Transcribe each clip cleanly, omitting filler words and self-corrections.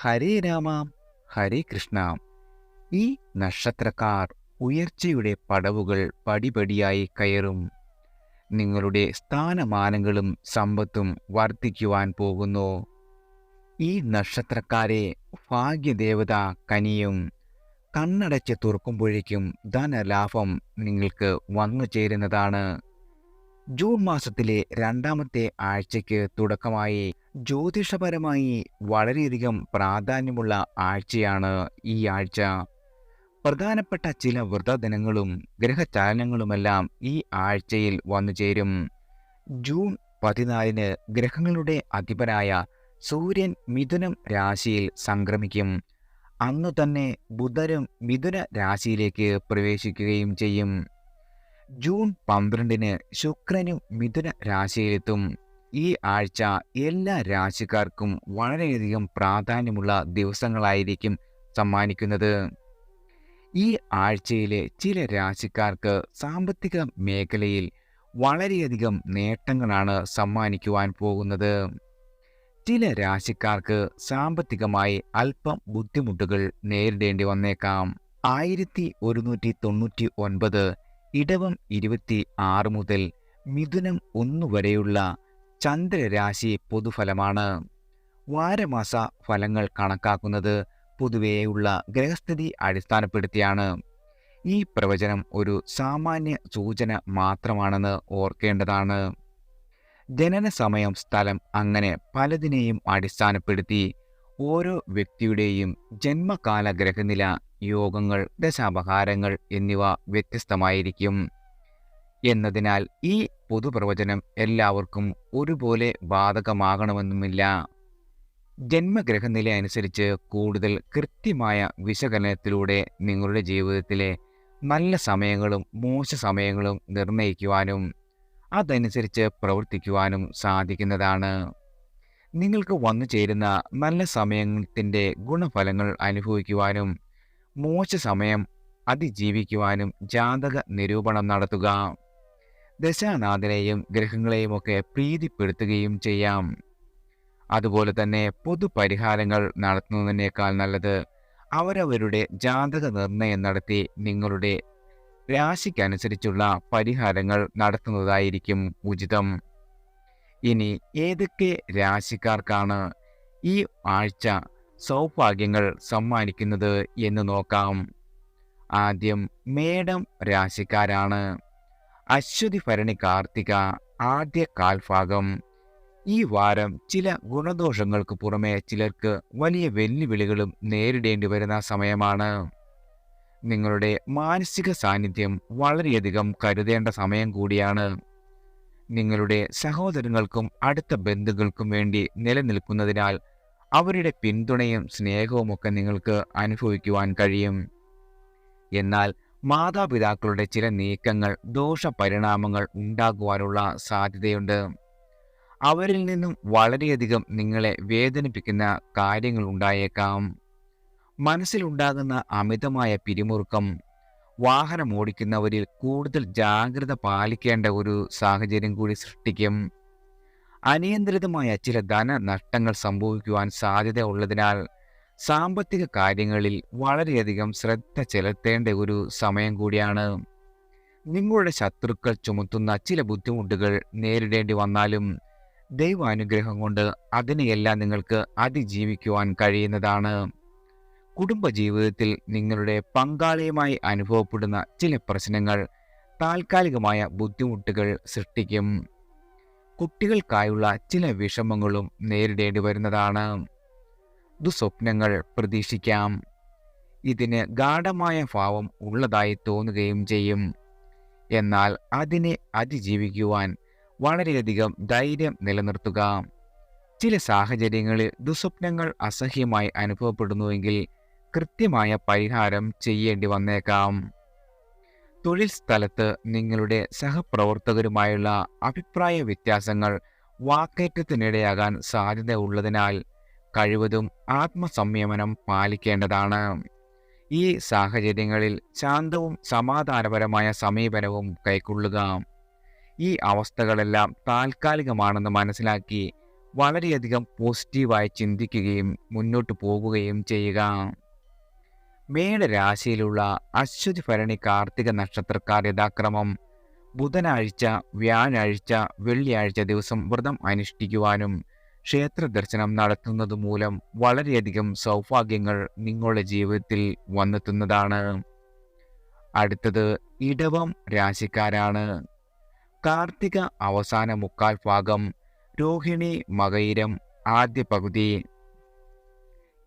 ഹരേ രാമ ഹരേ കൃഷ്ണ. ഈ നക്ഷത്രക്കാർ ഉയർച്ചയുടെ പടവുകൾ പടിപടിയായി കയറും. നിങ്ങളുടെ സ്ഥാനമാനങ്ങളും സമ്പത്തും വർദ്ധിക്കുവാൻ പോകുന്നു. ഈ നക്ഷത്രക്കാരെ ഭാഗ്യദേവത കനിയും. കണ്ണടച്ച് തുറക്കുമ്പോഴേക്കും ധനലാഭം നിങ്ങൾക്ക് വന്നു ചേരുന്നതാണ്. ജൂൺ മാസത്തിലെ രണ്ടാമത്തെ ആഴ്ചയ്ക്ക് തുടക്കമായി ജ്യോതിഷപരമായി വളരെയധികം പ്രാധാന്യമുള്ള ആഴ്ചയാണ് ഈ ആഴ്ച. പ്രധാനപ്പെട്ട ചില വ്രതദിനങ്ങളും ഗ്രഹചലനങ്ങളുമെല്ലാം ഈ ആഴ്ചയിൽ വന്നു ചേരും. ജൂൺ 14 ഗ്രഹങ്ങളുടെ അധിപനായ സൂര്യൻ മിഥുനം രാശിയിൽ സംക്രമിക്കും. അന്നു തന്നെ ബുധനും മിഥുന രാശിയിലേക്ക് പ്രവേശിക്കുകയും ചെയ്യും. ജൂൺ 12 ശുക്രനും മിഥുന രാശിയിലെത്തും. ഈ ആഴ്ച എല്ലാ രാശിക്കാർക്കും വളരെയധികം പ്രാധാന്യമുള്ള ദിവസങ്ങളായിരിക്കും സമ്മാനിക്കുന്നത്. ഈ ആഴ്ചയിലെ ചില രാശിക്കാർക്ക് സാമ്പത്തിക മേഖലയിൽ വളരെയധികം നേട്ടങ്ങളാണ് സമ്മാനിക്കുവാൻ പോകുന്നത്. ചില രാശിക്കാർക്ക് സാമ്പത്തികമായി അല്പം ബുദ്ധിമുട്ടുകൾ നേരിടേണ്ടി വന്നേക്കാം. 1199 ഇടവം 26 മുതൽ മിഥുനം 1 വരെയുള്ള ചന്ദ്രരാശി പൊതുഫലമാണ്. വാരമാസ ഫലങ്ങൾ കണക്കാക്കുന്നത് പൊതുവെയുള്ള ഗ്രഹസ്ഥിതി അടിസ്ഥാനപ്പെടുത്തിയാണ്. ഈ പ്രവചനം ഒരു സാമാന്യ സൂചന മാത്രമാണെന്ന് ഓർക്കേണ്ടതാണ്. ജനന സമയം, സ്ഥലം അങ്ങനെ പലതിനെയും അടിസ്ഥാനപ്പെടുത്തി ഓരോ വ്യക്തിയുടെയും ജന്മകാല ഗ്രഹനില, യോഗങ്ങൾ, ദശാപഹാരങ്ങൾ എന്നിവ വ്യത്യസ്തമായിരിക്കും. എന്നതിനാൽ ഈ പൊതുപ്രവചനം എല്ലാവർക്കും ഒരുപോലെ ബാധകമാകണമെന്നുമില്ല. ജന്മഗ്രഹനില അനുസരിച്ച് കൂടുതൽ കൃത്യമായ വിശകലനത്തിലൂടെ നിങ്ങളുടെ ജീവിതത്തിലെ നല്ല സമയങ്ങളും മോശ സമയങ്ങളും നിർണ്ണയിക്കുവാനും അതനുസരിച്ച് പ്രവർത്തിക്കുവാനും സാധിക്കുന്നതാണ്. നിങ്ങൾക്ക് വന്നു ചേരുന്ന നല്ല സമയത്തിൻ്റെ ഗുണഫലങ്ങൾ അനുഭവിക്കുവാനും മോശ സമയം അതിജീവിക്കുവാനും ജാതക നിരൂപണം നടത്തുക. ദശാനാഥനെയും ഗ്രഹങ്ങളെയുമൊക്കെ പ്രീതിപ്പെടുത്തുകയും ചെയ്യാം. അതുപോലെ തന്നെ പൊതുപരിഹാരങ്ങൾ നടത്തുന്നതിനേക്കാൾ നല്ലത് അവരവരുടെ ജാതക നിർണയം നടത്തി നിങ്ങളുടെ രാശിക്കനുസരിച്ചുള്ള പരിഹാരങ്ങൾ നടത്തുന്നതായിരിക്കും ഉചിതം. ഇനി ഏതൊക്കെ രാശിക്കാർക്കാണ് ഈ ആഴ്ച സൗഭാഗ്യങ്ങൾ സമ്മാനിക്കുന്നത് എന്ന് നോക്കാം. ആദ്യം മേടം രാശിക്കാരാണ്. അശ്വതി ഭരണി കാർത്തിക ആദ്യ കാൽഭാഗം. ഈ വാരം ചില ഗുണദോഷങ്ങൾക്ക് പുറമെ ചിലർക്ക് വലിയ വെല്ലുവിളികളും നേരിടേണ്ടി വരുന്ന സമയമാണ്. നിങ്ങളുടെ മാനസിക സാന്നിധ്യം വളരെയധികം കരുതേണ്ട സമയം കൂടിയാണ്. നിങ്ങളുടെ സഹോദരങ്ങൾക്കും അടുത്ത ബന്ധുക്കൾക്കും വേണ്ടി നിലനിൽക്കുന്നതിനാൽ അവരുടെ പിന്തുണയും സ്നേഹവുമൊക്കെ നിങ്ങൾക്ക് അനുഭവിക്കുവാൻ കഴിയും. എന്നാൽ മാതാപിതാക്കളുടെ ചില നീക്കങ്ങൾ ദോഷപരിണാമങ്ങൾ ഉണ്ടാകുവാനുള്ള സാധ്യതയുണ്ട്. അവരിൽ നിന്നും വളരെയധികം നിങ്ങളെ വേദനിപ്പിക്കുന്ന കാര്യങ്ങൾ ഉണ്ടായേക്കാം. മനസ്സിലുണ്ടാകുന്ന അമിതമായ പിരിമുറുക്കം വാഹനം ഓടിക്കുന്നവരിൽ കൂടുതൽ ജാഗ്രത പാലിക്കേണ്ട ഒരു സാഹചര്യം കൂടി സൃഷ്ടിക്കും. അനിയന്ത്രിതമായ ചില ധനനഷ്ടങ്ങൾ സംഭവിക്കുവാൻ സാധ്യത ഉള്ളതിനാൽ സാമ്പത്തിക കാര്യങ്ങളിൽ വളരെയധികം ശ്രദ്ധ ചെലുത്തേണ്ട ഒരു സമയം കൂടിയാണ്. നിങ്ങളുടെ ശത്രുക്കൾ ചുമത്തുന്ന ചില ബുദ്ധിമുട്ടുകൾ നേരിടേണ്ടി വന്നാലും ദൈവാനുഗ്രഹം കൊണ്ട് അതിനെയെല്ലാം നിങ്ങൾക്ക് അതിജീവിക്കുവാൻ കഴിയുന്നതാണ്. കുടുംബജീവിതത്തിൽ നിങ്ങളുടെ പങ്കാളിയുമായി അനുഭവപ്പെടുന്ന ചില പ്രശ്നങ്ങൾ താൽക്കാലികമായ ബുദ്ധിമുട്ടുകൾ സൃഷ്ടിക്കും. കുട്ടികൾക്കായുള്ള ചില വിഷമങ്ങളും നേരിടേണ്ടി വരുന്നതാണ്. ദുസ്വപ്നങ്ങൾ പ്രതീക്ഷിക്കാം. ഇതിന് ഗാഢമായ ഭാവം ഉള്ളതായി തോന്നുകയും ചെയ്യും. എന്നാൽ അതിനെ അതിജീവിക്കുവാൻ വളരെയധികം ധൈര്യം നിലനിർത്തുക. ചില സാഹചര്യങ്ങളിൽ ദുസ്വപ്നങ്ങൾ അസഹ്യമായി അനുഭവപ്പെടുന്നുവെങ്കിൽ കൃത്യമായ പരിഹാരം ചെയ്യേണ്ടി വന്നേക്കാം. തൊഴിൽ സ്ഥലത്ത് നിങ്ങളുടെ സഹപ്രവർത്തകരുമായുള്ള അഭിപ്രായ വ്യത്യാസങ്ങൾ വാക്കേറ്റത്തിനിടയാകാൻ സാധ്യത ഉള്ളതിനാൽ കഴിവതും ആത്മസംയമനം പാലിക്കേണ്ടതാണ്. ഈ സാഹചര്യങ്ങളിൽ ശാന്തവും സമാധാനപരമായ സമീപനവും കൈക്കൊള്ളുക. ഈ അവസ്ഥകളെല്ലാം താൽക്കാലികമാണെന്ന് മനസ്സിലാക്കി വളരെയധികം പോസിറ്റീവായി ചിന്തിക്കുകയും മുന്നോട്ട് പോകുകയും ചെയ്യുക. മേടരാശിയിലുള്ള അശ്വതി ഭരണി കാർത്തിക നക്ഷത്രക്കാർ യഥാക്രമം ബുധനാഴ്ച, വ്യാഴാഴ്ച, വെള്ളിയാഴ്ച ദിവസം വ്രതം അനുഷ്ഠിക്കുവാനും ക്ഷേത്ര ദർശനം നടത്തുന്നത് മൂലം വളരെയധികം സൗഭാഗ്യങ്ങൾ നിങ്ങളുടെ ജീവിതത്തിൽ വന്നെത്തുന്നതാണ്. അടുത്തത് ഇടവം രാശിക്കാരാണ്. കാർത്തിക അവസാന മുക്കാൽ ഭാഗം, രോഹിണി മകയിരം ആദ്യ പകുതി.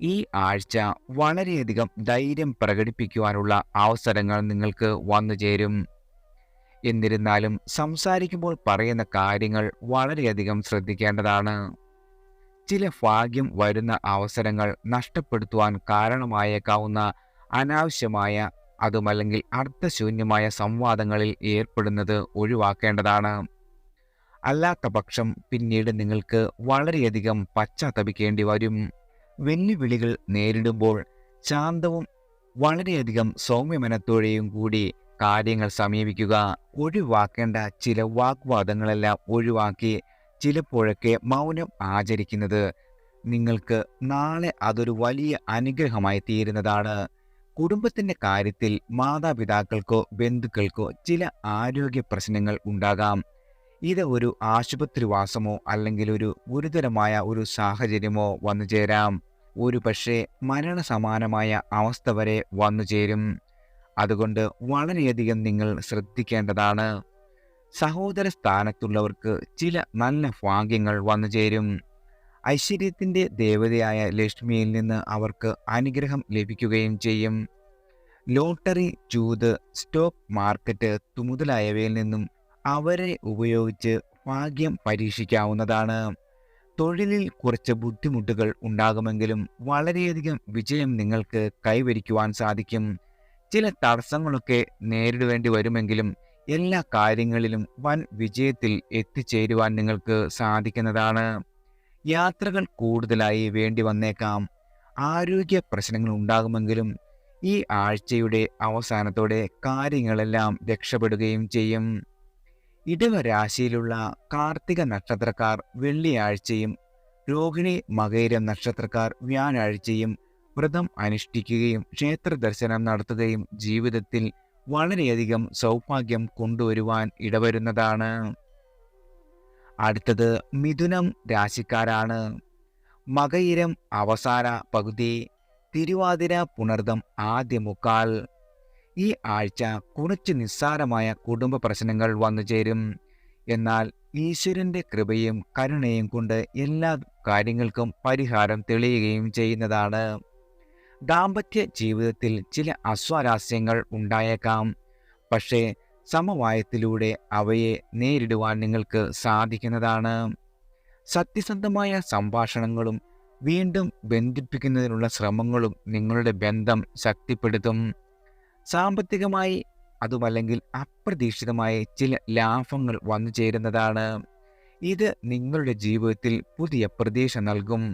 ഈ ആഴ്ച വളരെയധികം ധൈര്യം പ്രകടിപ്പിക്കുവാനുള്ള അവസരങ്ങൾ നിങ്ങൾക്ക് വന്നു ചേരും. എന്നിരുന്നാലും സംസാരിക്കുമ്പോൾ പറയുന്ന കാര്യങ്ങൾ വളരെയധികം ശ്രദ്ധിക്കേണ്ടതാണ്. ചില ഭാഗ്യം വരുന്ന അവസരങ്ങൾ നഷ്ടപ്പെടുത്തുവാൻ കാരണമായേക്കാവുന്ന അനാവശ്യമായ അതുമല്ലെങ്കിൽ അർത്ഥശൂന്യമായ സംവാദങ്ങളിൽ ഏർപ്പെടുന്നത് ഒഴിവാക്കേണ്ടതാണ്. അല്ലാത്ത പക്ഷം പിന്നീട് നിങ്ങൾക്ക് വളരെയധികം പശ്ചാത്തപിക്കേണ്ടി വരും. വെല്ലുവിളികൾ നേരിടുമ്പോൾ ശാന്തവും വളരെയധികം സൗമ്യമനത്തോടെയും കൂടി കാര്യങ്ങൾ സമീപിക്കുക. ഒഴിവാക്കേണ്ട ചില വാഗ്വാദങ്ങളെല്ലാം ഒഴിവാക്കി ചിലപ്പോഴൊക്കെ മൗനം ആചരിക്കുന്നത് നിങ്ങൾക്ക് നാളെ അതൊരു വലിയ അനുഗ്രഹമായി തീരുന്നതാണ്. കുടുംബത്തിൻ്റെ കാര്യത്തിൽ മാതാപിതാക്കൾക്കോ ബന്ധുക്കൾക്കോ ചില ആരോഗ്യ പ്രശ്നങ്ങൾ ഉണ്ടാകാം. ഇത് ഒരു ആശുപത്രിവാസമോ അല്ലെങ്കിൽ ഒരു ഗുരുതരമായ ഒരു സാഹചര്യമോ വന്നു ചേരാം. ഒരു പക്ഷേ മരണസമാനമായ അവസ്ഥ വരെ വന്നു ചേരും. അതുകൊണ്ട് വളരെയധികം നിങ്ങൾ ശ്രദ്ധിക്കേണ്ടതാണ്. സഹോദര സ്ഥാനത്തുള്ളവർക്ക് ചില നല്ല ഭാഗ്യങ്ങൾ വന്നു ചേരും. ഐശ്വര്യത്തിൻ്റെ ദേവതയായ ലക്ഷ്മിയിൽ നിന്ന് അവർക്ക് അനുഗ്രഹം ലഭിക്കുകയും ചെയ്യും. ലോട്ടറി, ചൂത്, സ്റ്റോക്ക് മാർക്കറ്റ് മുതലായവയിൽ നിന്നും അവരെ ഉപയോഗിച്ച് ഭാഗ്യം പരീക്ഷിക്കാവുന്നതാണ്. തൊഴിലിൽ കുറച്ച് ബുദ്ധിമുട്ടുകൾ ഉണ്ടാകുമെങ്കിലും വളരെയധികം വിജയം നിങ്ങൾക്ക് കൈവരിക്കുവാൻ സാധിക്കും. ചില തടസ്സങ്ങളൊക്കെ നേരിടേണ്ടി വരുമെങ്കിലും എല്ലാ കാര്യങ്ങളിലും വൻ വിജയത്തിൽ എത്തിച്ചേരുവാൻ നിങ്ങൾക്ക് സാധിക്കുന്നതാണ്. യാത്രകൾ കൂടുതലായി വേണ്ടി വന്നേക്കാം. ആരോഗ്യ പ്രശ്നങ്ങൾ ഉണ്ടാകുമെങ്കിലും ഈ ആഴ്ചയുടെ അവസാനത്തോടെ കാര്യങ്ങളെല്ലാം രക്ഷപ്പെടുകയും ചെയ്യും. ഇടവരാശിയിലുള്ള കാർത്തിക നക്ഷത്രക്കാർ വെള്ളിയാഴ്ചയും രോഹിണി മകയിരം നക്ഷത്രക്കാർ വ്യാഴാഴ്ചയും വ്രതം അനുഷ്ഠിക്കുകയും ക്ഷേത്ര ദർശനം നടത്തുകയും ജീവിതത്തിൽ വളരെയധികം സൗഭാഗ്യം കൊണ്ടുവരുവാൻ ഇടവരുന്നതാണ്. അടുത്തത് മിഥുനം രാശിക്കാരാണ്. മകയിരം അവസാന പകുതി, തിരുവാതിര പുണർദം ആദ്യ മുക്കാൽ. ഈ ആഴ്ച കുറച്ച് നിസ്സാരമായ കുടുംബ പ്രശ്നങ്ങൾ വന്നു ചേരും. എന്നാൽ ഈശ്വരൻ്റെ കൃപയും കരുണയും കൊണ്ട് എല്ലാ കാര്യങ്ങൾക്കും പരിഹാരം തെളിയുകയും ചെയ്യുന്നതാണ്. ദാമ്പത്യ ജീവിതത്തിൽ ചില അസ്വാരസ്യങ്ങൾ ഉണ്ടായേക്കാം. പക്ഷേ സമവായത്തിലൂടെ അവയെ നേരിടുവാൻ നിങ്ങൾക്ക് സാധിക്കുന്നതാണ്. സത്യസന്ധമായ സംഭാഷണങ്ങളും വീണ്ടും ബന്ധിപ്പിക്കുന്നതിനുള്ള ശ്രമങ്ങളും നിങ്ങളുടെ ബന്ധം ശക്തിപ്പെടുത്തും. സാമ്പത്തികമായി അതുമല്ലെങ്കിൽ അപ്രതീക്ഷിതമായി ചില ലാഭങ്ങൾ വന്നു ചേരുന്നതാണ്. ഇത് നിങ്ങളുടെ ജീവിതത്തിൽ പുതിയ പ്രതീക്ഷ നൽകും.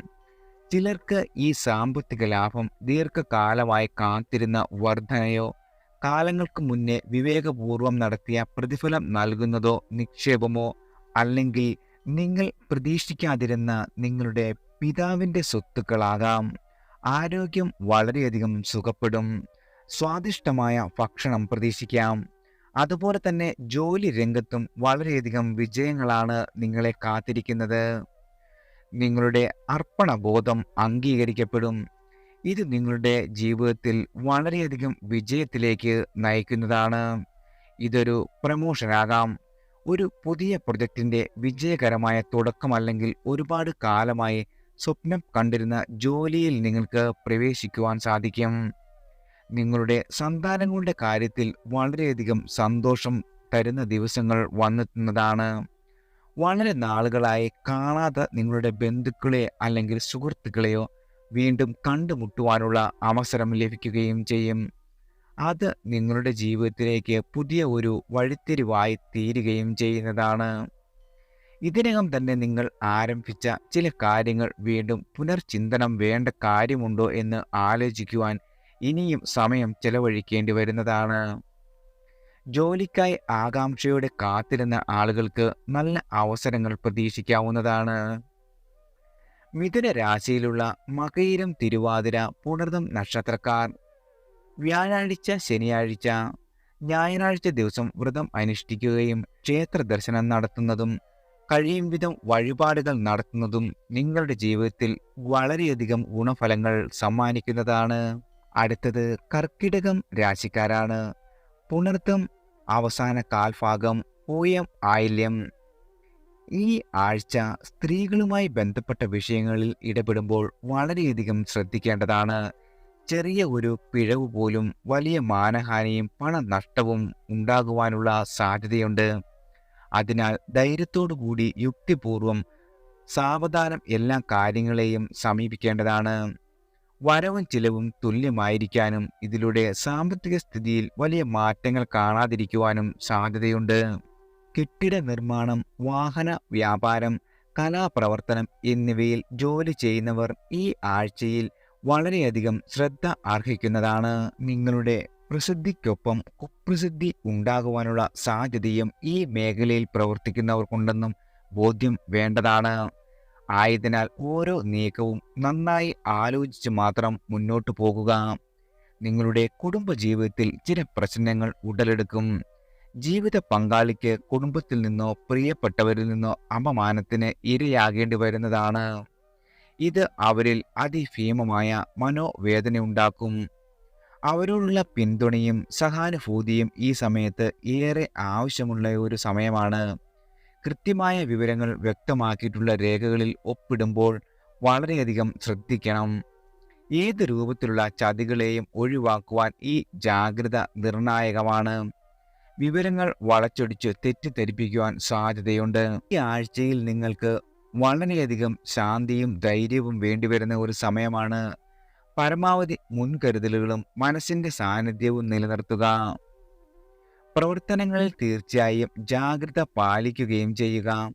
ചിലർക്ക് ഈ സാമ്പത്തിക ലാഭം ദീർഘകാലമായി കാത്തിരുന്ന വർധനയോ കാലങ്ങൾക്ക് മുന്നേ വിവേകപൂർവം നടത്തിയ പ്രതിഫലം നൽകുന്നതോ നിക്ഷേപമോ അല്ലെങ്കിൽ നിങ്ങൾ പ്രതീക്ഷിക്കാതിരുന്ന നിങ്ങളുടെ പിതാവിൻ്റെ സ്വത്തുക്കളാകാം. ആരോഗ്യം വളരെയധികം സുഖപ്പെടും. സ്വാദിഷ്ടമായ ഭക്ഷണം പ്രതീക്ഷിക്കാം. അതുപോലെ തന്നെ ജോലി രംഗത്തും വളരെയധികം വിജയങ്ങളാണ് നിങ്ങളെ കാത്തിരിക്കുന്നത്. നിങ്ങളുടെ അർപ്പണബോധം അംഗീകരിക്കപ്പെടും. ഇത് നിങ്ങളുടെ ജീവിതത്തിൽ വളരെയധികം വിജയത്തിലേക്ക് നയിക്കുന്നതാണ്. ഇതൊരു പ്രമോഷനാകാം, ഒരു പുതിയ പ്രൊജക്റ്റിൻ്റെ വിജയകരമായ തുടക്കം, അല്ലെങ്കിൽ ഒരുപാട് കാലമായി സ്വപ്നം കണ്ടിരുന്ന ജോലിയിൽ നിങ്ങൾക്ക് പ്രവേശിക്കുവാൻ സാധിക്കും. നിങ്ങളുടെ സന്താനങ്ങളുടെ കാര്യത്തിൽ വളരെയധികം സന്തോഷം തരുന്ന ദിവസങ്ങൾ വന്നെത്തുന്നതാണ്. വളരെ നാളുകളായി കാണാത്ത നിങ്ങളുടെ ബന്ധുക്കളെ അല്ലെങ്കിൽ സുഹൃത്തുക്കളെയോ വീണ്ടും കണ്ടുമുട്ടുവാനുള്ള അവസരം ലഭിക്കുകയും ചെയ്യും. അത് നിങ്ങളുടെ ജീവിതത്തിലേക്ക് പുതിയ ഒരു വഴിത്തിരിവായി തീരുകയും ചെയ്യുന്നതാണ്. ഇതിനകം തന്നെ നിങ്ങൾ ആരംഭിച്ച ചില കാര്യങ്ങൾ വീണ്ടും പുനർചിന്തനം വേണ്ട കാര്യമുണ്ടോ എന്ന് ആലോചിക്കുവാൻ ഇനിയും സമയം ചെലവഴിക്കേണ്ടി വരുന്നതാണ്. ജോലിക്കായി ആകാംക്ഷയോടെ കാത്തിരുന്ന ആളുകൾക്ക് നല്ല അവസരങ്ങൾ പ്രതീക്ഷിക്കാവുന്നതാണ്. മിഥുന രാശിയിലുള്ള മകയിരം, തിരുവാതിര, പുണർദം നക്ഷത്രക്കാർ വ്യാഴാഴ്ച, ശനിയാഴ്ച, ഞായറാഴ്ച ദിവസം വ്രതം അനുഷ്ഠിക്കുകയും ക്ഷേത്ര ദർശനം നടത്തുന്നതും കഴിയും വിധം വഴിപാടുകൾ നടത്തുന്നതും നിങ്ങളുടെ ജീവിതത്തിൽ വളരെയധികം ഗുണഫലങ്ങൾ സമ്മാനിക്കുന്നതാണ്. അടുത്തത് കർക്കിടകം രാശിക്കാരാണ്. പുണർദം അവസാന കാൽഭാഗം, പൂയം, ആയില്യം. ഈ ആഴ്ച സ്ത്രീകളുമായി ബന്ധപ്പെട്ട വിഷയങ്ങളിൽ ഇടപെടുമ്പോൾ വളരെയധികം ശ്രദ്ധിക്കേണ്ടതാണ്. ചെറിയ ഒരു പിഴവ് പോലും വലിയ മാനഹാനിയും പണനഷ്ടവും ഉണ്ടാകുവാനുള്ള സാധ്യതയുണ്ട്. അതിനാൽ ധൈര്യത്തോടുകൂടി യുക്തിപൂർവം സാവധാനം എല്ലാ കാര്യങ്ങളെയും സമീപിക്കേണ്ടതാണ്. വരവും ചിലവും തുല്യമായിരിക്കാനും ഇതിലൂടെ സാമ്പത്തിക സ്ഥിതിയിൽ വലിയ മാറ്റങ്ങൾ കാണാതിരിക്കുവാനും സാധ്യതയുണ്ട്. കെട്ടിട നിർമ്മാണം, വാഹന വ്യാപാരം, കലാപ്രവർത്തനം എന്നിവയിൽ ജോലി ചെയ്യുന്നവർ ഈ ആഴ്ചയിൽ വളരെയധികം ശ്രദ്ധ അർഹിക്കുന്നതാണ്. നിങ്ങളുടെ പ്രസിദ്ധിക്കൊപ്പം കുപ്രസിദ്ധി ഉണ്ടാകുവാനുള്ള സാധ്യതയും ഈ മേഖലയിൽ പ്രവർത്തിക്കുന്നവർക്കുണ്ടെന്നും ബോധ്യം വേണ്ടതാണ്. ആയതിനാൽ ഓരോ നീക്കവും നന്നായി ആലോചിച്ച് മാത്രം മുന്നോട്ടു പോകുക. നിങ്ങളുടെ കുടുംബജീവിതത്തിൽ ചില പ്രശ്നങ്ങൾ ഉടലെടുക്കും. ജീവിത പങ്കാളിക്ക് കുടുംബത്തിൽ നിന്നോ പ്രിയപ്പെട്ടവരിൽ നിന്നോ അപമാനത്തിന് ഇരയാകേണ്ടി വരുന്നതാണ്. ഇത് അവരിൽ അതിഭീമമായ മനോവേദനയുണ്ടാക്കും. അവരോടുള്ള പിന്തുണയും സഹാനുഭൂതിയും ഈ സമയത്ത് ഏറെ ആവശ്യമുള്ള ഒരു സമയമാണ്. കൃത്യമായ വിവരങ്ങൾ വ്യക്തമാക്കിയിട്ടുള്ള രേഖകളിൽ ഒപ്പിടുമ്പോൾ വളരെയധികം ശ്രദ്ധിക്കണം. ഏത് രൂപത്തിലുള്ള ചതികളെയും ഒഴിവാക്കുവാൻ ഈ ജാഗ്രത നിർണായകമാണ്. വിവരങ്ങൾ വളച്ചൊടിച്ച് തെറ്റിദ്ധരിപ്പിക്കുവാൻ സാധ്യതയുണ്ട്. ഈ ആഴ്ചയിൽ നിങ്ങൾക്ക് വളരെയധികം ശാന്തിയും ധൈര്യവും വേണ്ടിവരുന്ന ഒരു സമയമാണ്. പരമാവധി മുൻകരുതലുകളും മനസ്സിന്റെ സാന്നിധ്യവും നിലനിർത്തുക. പ്രവർത്തനങ്ങളിൽ തീർച്ചയായും ജാഗ്രത പാലിക്കുകയും ചെയ്യുക.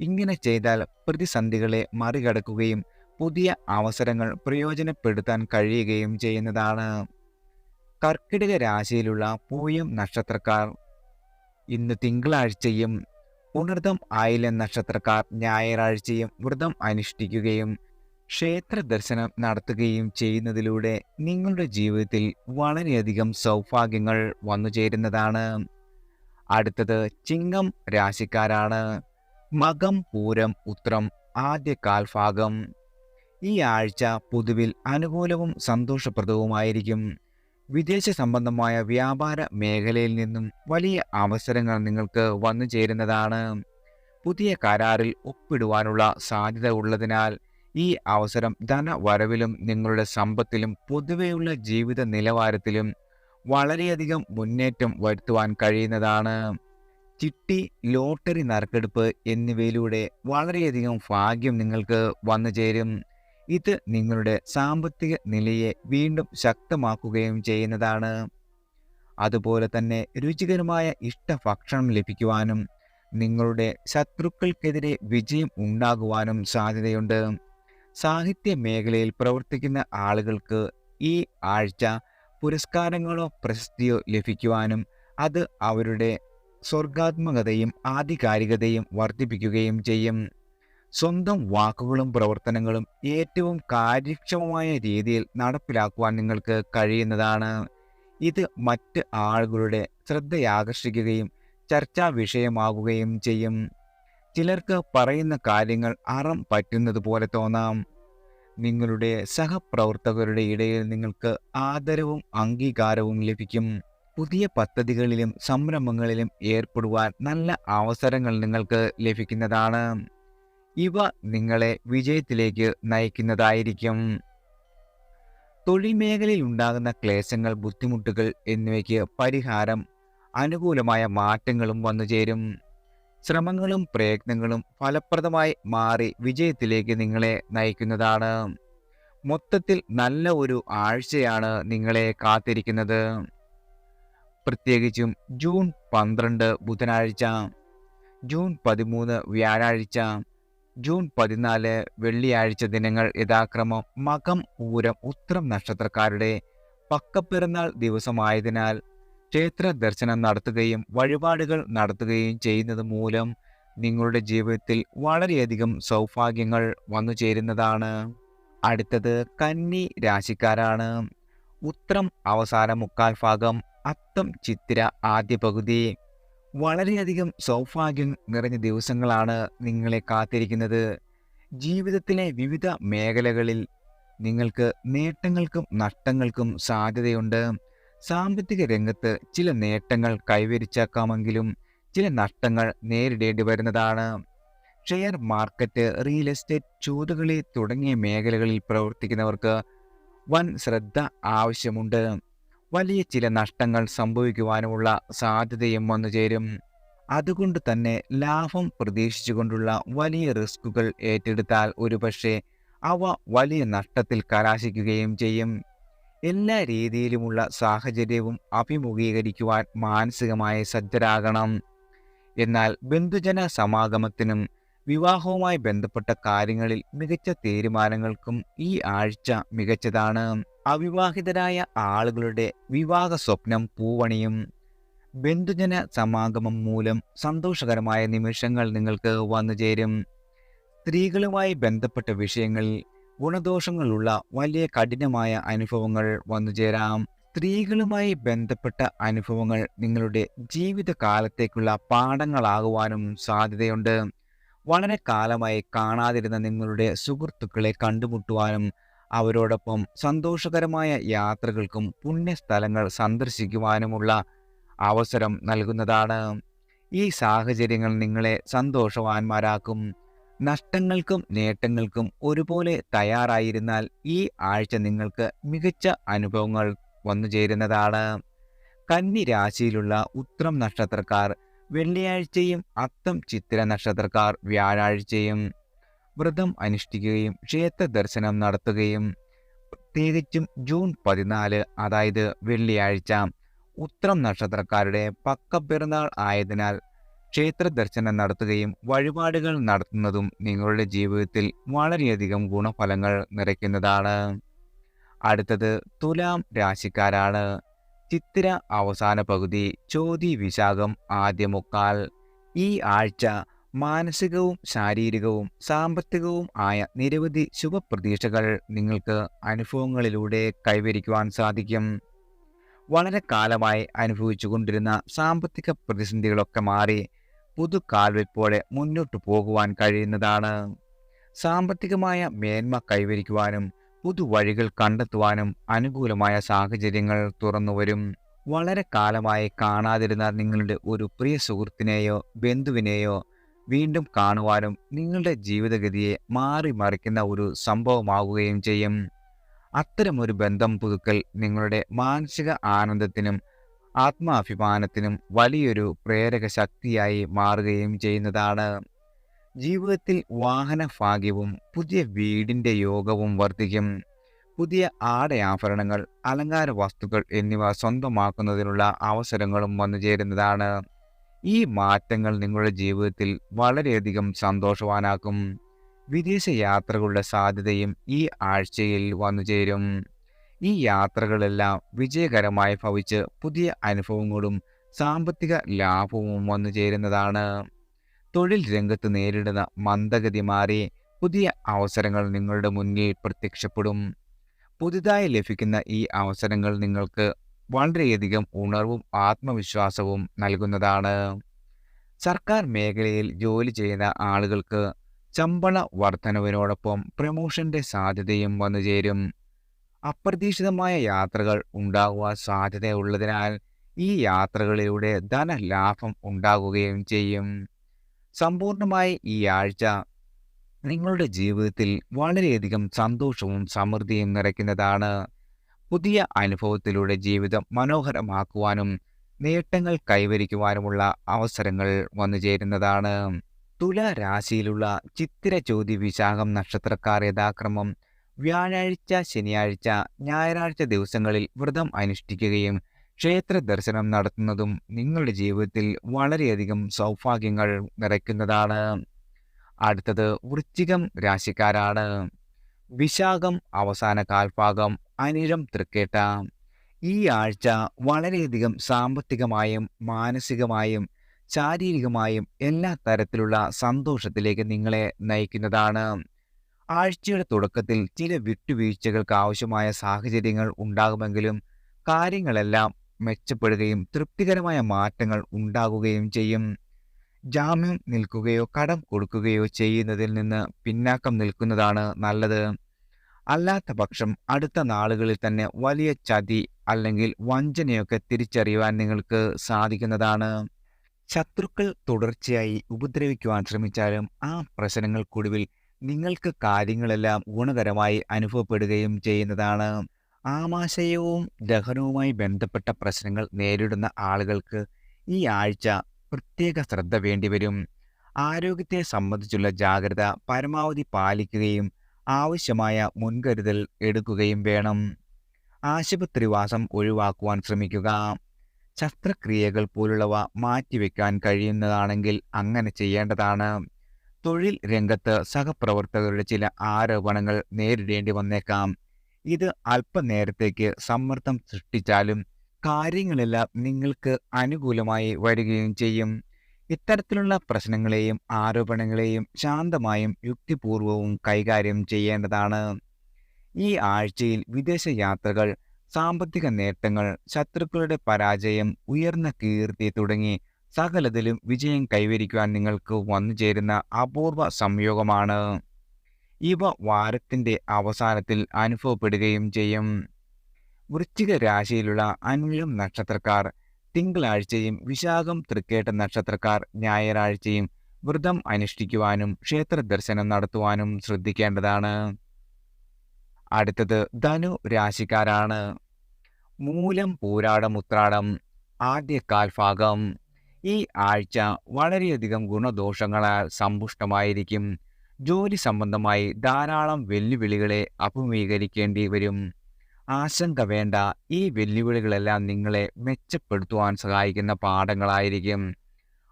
ഇങ്ങനെ ചെയ്താൽ പ്രതിസന്ധികളെ മറികടക്കുകയും പുതിയ അവസരങ്ങൾ പ്രയോജനപ്പെടുത്താൻ കഴിയുകയും ചെയ്യുന്നതാണ്. കർക്കിടക രാശിയിലുള്ള പൂയം നക്ഷത്രക്കാർ ഇന്ന് തിങ്കളാഴ്ചയും പുണർദം ആയില്യം നക്ഷത്രക്കാർ ഞായറാഴ്ചയും വ്രതം അനുഷ്ഠിക്കുകയും ക്ഷേത്ര ദർശനം നടത്തുകയും ചെയ്യുന്നതിലൂടെ നിങ്ങളുടെ ജീവിതത്തിൽ വളരെയധികം സൗഭാഗ്യങ്ങൾ വന്നുചേരുന്നതാണ്. അടുത്തത് ചിങ്ങം രാശിക്കാരാണ്. മകം, പൂരം, ഉത്രം ആദ്യ കാൽഭാഗം. ഈ ആഴ്ച പൊതുവിൽ അനുകൂലവും സന്തോഷപ്രദവുമായിരിക്കും. വിദേശ സംബന്ധമായ വ്യാപാര മേഖലയിൽ നിന്നും വലിയ അവസരങ്ങൾ നിങ്ങൾക്ക് വന്നു ചേരുന്നതാണ്. പുതിയ കരാറിൽ ഒപ്പിടുവാനുള്ള സാധ്യത ഉള്ളതിനാൽ ഈ അവസരം ധനവരവിലും നിങ്ങളുടെ സമ്പത്തിലും പൊതുവെയുള്ള ജീവിത നിലവാരത്തിലും വളരെയധികം മുന്നേറ്റം വരുത്തുവാൻ കഴിയുന്നതാണ്. ചിട്ടി, ലോട്ടറി നറുക്കെടുപ്പ് എന്നിവയിലൂടെ വളരെയധികം ഭാഗ്യം നിങ്ങൾക്ക് വന്നു ചേരും. ഇത് നിങ്ങളുടെ സാമ്പത്തിക നിലയെ വീണ്ടും ശക്തമാക്കുകയും ചെയ്യുന്നതാണ്. അതുപോലെ തന്നെ രുചികരമായ ഇഷ്ടഭക്ഷണം ലഭിക്കുവാനും നിങ്ങളുടെ ശത്രുക്കൾക്കെതിരെ വിജയം ഉണ്ടാകുവാനും സാധ്യതയുണ്ട്. സാഹിത്യ മേഖലയിൽ പ്രവർത്തിക്കുന്ന ആളുകൾക്ക് ഈ ആഴ്ച പുരസ്കാരങ്ങളോ പ്രശസ്തിയോ ലഭിക്കുവാനും അത് അവരുടെ സർഗ്ഗാത്മകതയും ആധികാരികതയും വർദ്ധിപ്പിക്കുകയും ചെയ്യും. സ്വന്തം വാക്കുകളും പ്രവർത്തനങ്ങളും ഏറ്റവും കാര്യക്ഷമമായ രീതിയിൽ നടപ്പിലാക്കുവാൻ നിങ്ങൾക്ക് കഴിയുന്നതാണ്. ഇത് മറ്റ് ആളുകളുടെ ശ്രദ്ധയാകർഷിക്കുകയും ചർച്ചാ വിഷയമാകുകയും ചെയ്യും. ചിലർക്ക് പറയുന്ന കാര്യങ്ങൾ അറം പറ്റുന്നത് പോലെ തോന്നാം. നിങ്ങളുടെ സഹപ്രവർത്തകരുടെ ഇടയിൽ നിങ്ങൾക്ക് ആദരവും അംഗീകാരവും ലഭിക്കും. പുതിയ പദ്ധതികളിലും സംരംഭങ്ങളിലും ഏർപ്പെടുവാൻ നല്ല അവസരങ്ങൾ നിങ്ങൾക്ക് ലഭിക്കുന്നതാണ്. ഇവ നിങ്ങളെ വിജയത്തിലേക്ക് നയിക്കുന്നതായിരിക്കും. തൊഴിൽ മേഖലയിൽ ഉണ്ടാകുന്ന ക്ലേശങ്ങൾ, ബുദ്ധിമുട്ടുകൾ എന്നിവയ്ക്ക് പരിഹാരം, അനുകൂലമായ മാറ്റങ്ങളും വന്നുചേരും. ശ്രമങ്ങളും പ്രയത്നങ്ങളും ഫലപ്രദമായി മാറി വിജയത്തിലേക്ക് നിങ്ങളെ നയിക്കുന്നതാണ്. മൊത്തത്തിൽ നല്ല ഒരു ആഴ്ചയാണ് നിങ്ങളെ കാത്തിരിക്കുന്നത്. പ്രത്യേകിച്ചും ജൂൺ 12 ബുധനാഴ്ച, ജൂൺ 13 വ്യാഴാഴ്ച, ജൂൺ 14 വെള്ളിയാഴ്ച ദിനങ്ങൾ യഥാക്രമം മകം, പൂരം, ഉത്രം നക്ഷത്രക്കാരുടെ പക്കപ്പിറന്നാൾ ദിവസമായതിനാൽ ക്ഷേത്ര ദർശനം നടത്തുകയും വഴിപാടുകൾ നടത്തുകയും ചെയ്യുന്നത് മൂലം നിങ്ങളുടെ ജീവിതത്തിൽ വളരെയധികം സൗഭാഗ്യങ്ങൾ വന്നു ചേരുന്നതാണ്. അടുത്തത് കന്നി രാശിക്കാരാണ്. ഉത്രം അവസാന മുക്കാൽ ഭാഗം, അത്തം ചിത്തിര ആദ്യ പകുതി. വളരെയധികം സൗഭാഗ്യം നിറഞ്ഞ ദിവസങ്ങളാണ് നിങ്ങളെ കാത്തിരിക്കുന്നത്. ജീവിതത്തിലെ വിവിധ മേഖലകളിൽ നിങ്ങൾക്ക് നേട്ടങ്ങൾക്കും നഷ്ടങ്ങൾക്കും സാധ്യതയുണ്ട്. സാമ്പത്തിക രംഗത്ത് ചില നേട്ടങ്ങൾ കൈവരിച്ചേക്കാമെങ്കിലും ചില നഷ്ടങ്ങൾ നേരിടേണ്ടി വരുന്നതാണ്. ഷെയർ മാർക്കറ്റ്, റിയൽ എസ്റ്റേറ്റ്, ചൂതുകളി തുടങ്ങിയ മേഖലകളിൽ പ്രവർത്തിക്കുന്നവർക്ക് വൻ ശ്രദ്ധ ആവശ്യമുണ്ട്. വലിയ ചില നഷ്ടങ്ങൾ സംഭവിക്കുവാനുമുള്ള സാധ്യതയും വന്നുചേരും. അതുകൊണ്ട് തന്നെ ലാഭം പ്രതീക്ഷിച്ചുകൊണ്ടുള്ള വലിയ റിസ്കുകൾ ഏറ്റെടുത്താൽ ഒരുപക്ഷെ അവ വലിയ നഷ്ടത്തിൽ കലാശിക്കുകയും ചെയ്യും. എല്ലാ രീതിയിലുമുള്ള സാഹചര്യവും അഭിമുഖീകരിക്കുവാൻ മാനസികമായി സജ്ജരാകണം. എന്നാൽ ബന്ധുജന സമാഗമത്തിനും വിവാഹവുമായി ബന്ധപ്പെട്ട കാര്യങ്ങളിൽ മികച്ച തീരുമാനങ്ങൾക്കും ഈ ആഴ്ച മികച്ചതാണ്. അവിവാഹിതരായ ആളുകളുടെ വിവാഹ സ്വപ്നം പൂവണിയും. ബന്ധുജന സമാഗമം മൂലം സന്തോഷകരമായ നിമിഷങ്ങൾ നിങ്ങൾക്ക് വന്നുചേരും. സ്ത്രീകളുമായി ബന്ധപ്പെട്ട വിഷയങ്ങളിൽ ഗുണദോഷങ്ങളുള്ള വലിയ കഠിനമായ അനുഭവങ്ങൾ വന്നുചേരാം. സ്ത്രീകളുമായി ബന്ധപ്പെട്ട അനുഭവങ്ങൾ നിങ്ങളുടെ ജീവിതകാലത്തേക്കുള്ള പാഠങ്ങളാകുവാനും സാധ്യതയുണ്ട്. വളരെ കാലമായി കാണാതിരുന്ന നിങ്ങളുടെ സുഹൃത്തുക്കളെ കണ്ടുമുട്ടുവാനും അവരോടൊപ്പം സന്തോഷകരമായ യാത്രകൾക്കും പുണ്യസ്ഥലങ്ങൾ സന്ദർശിക്കുവാനുമുള്ള അവസരം നൽകുന്നതാണ്. ഈ സാഹചര്യങ്ങൾ നിങ്ങളെ സന്തോഷവാന്മാരാക്കും. നഷ്ടങ്ങൾക്കും നേട്ടങ്ങൾക്കും ഒരുപോലെ തയ്യാറായിരുന്നാൽ ഈ ആഴ്ച നിങ്ങൾക്ക് മികച്ച അനുഭവങ്ങൾ വന്നുചേരുന്നതാണ്. കന്നി രാശിയിലുള്ള ഉത്രം നക്ഷത്രക്കാർ വെള്ളിയാഴ്ചയും അത്തം ചിത്തിര നക്ഷത്രക്കാർ വ്യാഴാഴ്ചയും വ്രതം അനുഷ്ഠിക്കുകയും ക്ഷേത്ര ദർശനം നടത്തുകയും പ്രത്യേകിച്ചും ജൂൺ 14 അതായത് വെള്ളിയാഴ്ച ഉത്രം നക്ഷത്രക്കാരുടെ പക്കപ്പിറന്നാൾ ആയതിനാൽ ക്ഷേത്ര ദർശനം നടത്തുകയും വഴിപാടുകൾ നടത്തുന്നതും നിങ്ങളുടെ ജീവിതത്തിൽ വളരെയധികം ഗുണഫലങ്ങൾ നിറയ്ക്കുന്നതാണ്. അടുത്തത് തുലാം രാശിക്കാരാണ്. ചിത്തിര അവസാന പകുതി, ചോതി വിശാഖം ആദ്യ മുക്കാൽ. ഈ ആഴ്ച മാനസികവും ശാരീരികവും സാമ്പത്തികവും ആയ നിരവധി ശുഭപ്രതീക്ഷകൾ നിങ്ങൾക്ക് അനുഭവങ്ങളിലൂടെ കൈവരിക്കുവാൻ സാധിക്കും. വളരെ കാലമായി അനുഭവിച്ചുകൊണ്ടിരുന്ന സാമ്പത്തിക പ്രതിസന്ധികളൊക്കെ മാറി പുതുകാൽവെപ്പോടെ മുന്നോട്ടു പോകുവാൻ കഴിയുന്നതാണ്. സാമ്പത്തികമായ മേന്മ കൈവരിക്കുവാനും പുതുവഴികൾ കണ്ടെത്തുവാനും അനുകൂലമായ സാഹചര്യങ്ങൾ തുറന്നുവരും. വളരെ കാലമായി കാണാതിരുന്ന നിങ്ങളുടെ ഒരു പ്രിയ സുഹൃത്തിനെയോ ബന്ധുവിനെയോ വീണ്ടും കാണുവാനും നിങ്ങളുടെ ജീവിതഗതിയെ മാറിമറിക്കുന്ന ഒരു സംഭവമാകുകയും ചെയ്യും. അത്തരമൊരു ബന്ധം പുതുക്കൽ നിങ്ങളുടെ മാനസിക ആനന്ദത്തിനും ആത്മാഭിമാനത്തിനും വലിയൊരു പ്രേരക ശക്തിയായി മാറുകയും ചെയ്യുന്നതാണ്. ജീവിതത്തിൽ വാഹന ഭാഗ്യവും പുതിയ വീടിൻ്റെ യോഗവും വർദ്ധിക്കും. പുതിയ ആടയാഭരണങ്ങൾ, അലങ്കാര വസ്തുക്കൾ എന്നിവ സ്വന്തമാക്കുന്നതിനുള്ള അവസരങ്ങളും വന്നുചേരുന്നതാണ്. ഈ മാറ്റങ്ങൾ നിങ്ങളുടെ ജീവിതത്തിൽ വളരെയധികം സന്തോഷവാനാക്കും. വിദേശ യാത്രകളുടെ സാധ്യതയും ഈ ആഴ്ചയിൽ വന്നുചേരും. ഈ യാത്രകളെല്ലാം വിജയകരമായി ഭവിച്ച് പുതിയ അനുഭവങ്ങളും സാമ്പത്തിക ലാഭവും വന്നുചേരുന്നതാണ്. തൊഴിൽ രംഗത്ത് നേരിടുന്ന മന്ദഗതി മാറി പുതിയ അവസരങ്ങൾ നിങ്ങളുടെ മുന്നിൽ പ്രത്യക്ഷപ്പെടും. പുതുതായി ലഭിക്കുന്ന ഈ അവസരങ്ങൾ നിങ്ങൾക്ക് വളരെയധികം ഉണർവും ആത്മവിശ്വാസവും നൽകുന്നതാണ്. സർക്കാർ മേഖലയിൽ ജോലി ചെയ്യുന്ന ആളുകൾക്ക് ശമ്പള വർധനവിനോടൊപ്പം പ്രമോഷന്റെ സാധ്യതയും വന്നുചേരും. അപ്രതീക്ഷിതമായ യാത്രകൾ ഉണ്ടാകുവാൻ സാധ്യതയുള്ളതിനാൽ ഈ യാത്രകളിലൂടെ ധനലാഭം ഉണ്ടാകുകയും ചെയ്യും. സമ്പൂർണമായി ഈ ആഴ്ച നിങ്ങളുടെ ജീവിതത്തിൽ വളരെയധികം സന്തോഷവും സമൃദ്ധിയും നിറയ്ക്കുന്നതാണ്. പുതിയ അനുഭവത്തിലൂടെ ജീവിതം മനോഹരമാക്കുവാനും നേട്ടങ്ങൾ കൈവരിക്കുവാനുമുള്ള അവസരങ്ങൾ വന്നുചേരുന്നതാണ്. തുല രാശിയിലുള്ള ചിത്തിര ചോതി വിശാഖം നക്ഷത്രക്കാർ യഥാക്രമം വ്യാഴാഴ്ച, ശനിയാഴ്ച, ഞായറാഴ്ച ദിവസങ്ങളിൽ വ്രതം അനുഷ്ഠിക്കുകയും ക്ഷേത്ര ദർശനം നടത്തുന്നതും നിങ്ങളുടെ ജീവിതത്തിൽ വളരെയധികം സൗഭാഗ്യങ്ങൾ നിറയ്ക്കുന്നതാണ്. അടുത്തത് വൃശ്ചികം രാശിക്കാരാണ്. വിശാഖം അവസാന കാൽഭാഗം, അനിഴം തൃക്കേട്ട. ഈ ആഴ്ച വളരെയധികം സാമ്പത്തികമായും മാനസികമായും ശാരീരികമായും എല്ലാ തരത്തിലുള്ള സന്തോഷത്തിലേക്ക് നിങ്ങളെ നയിക്കുന്നതാണ്. ആഴ്ചയുടെ തുടക്കത്തിൽ ചില വിട്ടുവീഴ്ചകൾക്ക് ആവശ്യമായ സാഹചര്യങ്ങൾ ഉണ്ടാകുമെങ്കിലും കാര്യങ്ങളെല്ലാം മെച്ചപ്പെടുകയും തൃപ്തികരമായ മാറ്റങ്ങൾ ഉണ്ടാകുകയും ചെയ്യും. ജാമ്യം നിൽക്കുകയോ കടം കൊടുക്കുകയോ ചെയ്യുന്നതിൽ നിന്ന് പിന്നാക്കം നിൽക്കുന്നതാണ് നല്ലത്. അല്ലാത്ത പക്ഷം അടുത്ത നാളുകളിൽ തന്നെ വലിയ ചതി അല്ലെങ്കിൽ വഞ്ചനയൊക്കെ തിരിച്ചറിയുവാൻ നിങ്ങൾക്ക് സാധിക്കുന്നതാണ്. ശത്രുക്കൾ തുടർച്ചയായി ഉപദ്രവിക്കുവാൻ ശ്രമിച്ചാലും ആ പ്രശ്നങ്ങൾക്കൊടുവിൽ നിങ്ങൾക്ക് കാര്യങ്ങളെല്ലാം ഗുണകരമായി അനുഭവപ്പെടുകയും ചെയ്യുന്നതാണ്. ആമാശയവും ദഹനവുമായി ബന്ധപ്പെട്ട പ്രശ്നങ്ങൾ നേരിടുന്ന ആളുകൾക്ക് ഈ ആഴ്ച പ്രത്യേക ശ്രദ്ധ വേണ്ടിവരും. ആരോഗ്യത്തെ സംബന്ധിച്ചുള്ള ജാഗ്രത പരമാവധി പാലിക്കുകയും ആവശ്യമായ മുൻകരുതൽ എടുക്കുകയും വേണം. ആശുപത്രിവാസം ഒഴിവാക്കുവാൻ ശ്രമിക്കുക. ശസ്ത്രക്രിയകൾ പോലുള്ളവ മാറ്റിവെക്കാൻ കഴിയുന്നതാണെങ്കിൽ അങ്ങനെ ചെയ്യേണ്ടതാണ്. തൊഴിൽ രംഗത്ത് സഹപ്രവർത്തകരുടെ ചില ആരോപണങ്ങൾ നേരിടേണ്ടി വന്നേക്കാം. ഇത് അല്പനേരത്തേക്ക് സമ്മർദ്ദം സൃഷ്ടിച്ചാലും കാര്യങ്ങളെല്ലാം നിങ്ങൾക്ക് അനുകൂലമായി വരികയും ചെയ്യും. ഇത്തരത്തിലുള്ള പ്രശ്നങ്ങളെയും ആരോപണങ്ങളെയും ശാന്തമായും യുക്തിപൂർവവും കൈകാര്യം ചെയ്യേണ്ടതാണ്. ഈ ആഴ്ചയിൽ വിദേശ യാത്രകൾ, സാമ്പത്തിക നേട്ടങ്ങൾ, ശത്രുക്കളുടെ പരാജയം, ഉയർന്ന കീർത്തി തുടങ്ങി സകലതിലും വിജയം കൈവരിക്കുവാൻ നിങ്ങൾക്ക് വന്നുചേരുന്ന അപൂർവ സംയോഗമാണ്. ഇവ വാരത്തിന്റെ അവസാനത്തിൽ അനുഭവപ്പെടുകയും ചെയ്യും. വൃശ്ചിക രാശിയിലുള്ള അനിഴം നക്ഷത്രക്കാർ തിങ്കളാഴ്ചയും വിശാഖം തൃക്കേട്ട നക്ഷത്രക്കാർ ഞായറാഴ്ചയും വ്രതം അനുഷ്ഠിക്കുവാനും ക്ഷേത്ര ദർശനം നടത്തുവാനും ശ്രദ്ധിക്കേണ്ടതാണ്. അടുത്തത് ധനു രാശിക്കാരാണ്. മൂലം പൂരാടം ഉത്രാടം ആദ്യ കാൽഭാഗം. ഈ ആഴ്ച വളരെയധികം ഗുണദോഷങ്ങളാൽ സമ്പുഷ്ടമായിരിക്കും. ജോലി സംബന്ധമായി ധാരാളം വെല്ലുവിളികളെ അഭിമുഖീകരിക്കേണ്ടി വരും. ആശങ്ക വേണ്ട, ഈ വെല്ലുവിളികളെല്ലാം നിങ്ങളെ മെച്ചപ്പെടുത്തുവാൻ സഹായിക്കുന്ന പാഠങ്ങളായിരിക്കും.